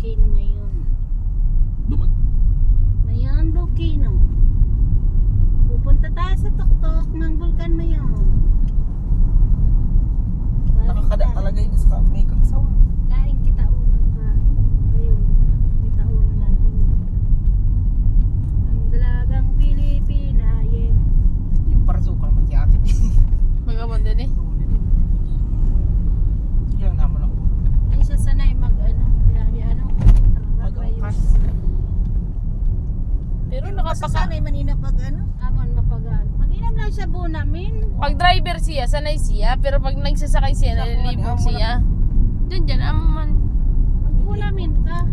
Volcano mayon. Mayon volcano. Pupunta tayo sa tuktok ng vulkan mayon. Nakakada talaga yun sa may kagsawa. Laing kita ulo ka. Ayun, kita ulo natin. Ang dalagang Pilipina, yeah. Yung parasukan naman si ate. Magamon din eh. Yan naman ako. Ay siya sanay mag ano, Mag-angkas. Pero Basta sanay manina pag ano? Amon mapagal. Mag-inam lang siya buo namin. pag driver siya, sanay siya. Pero pag nagsasakay siya, nalilibog siya. Diyan, amo man. Magbuo namin ka.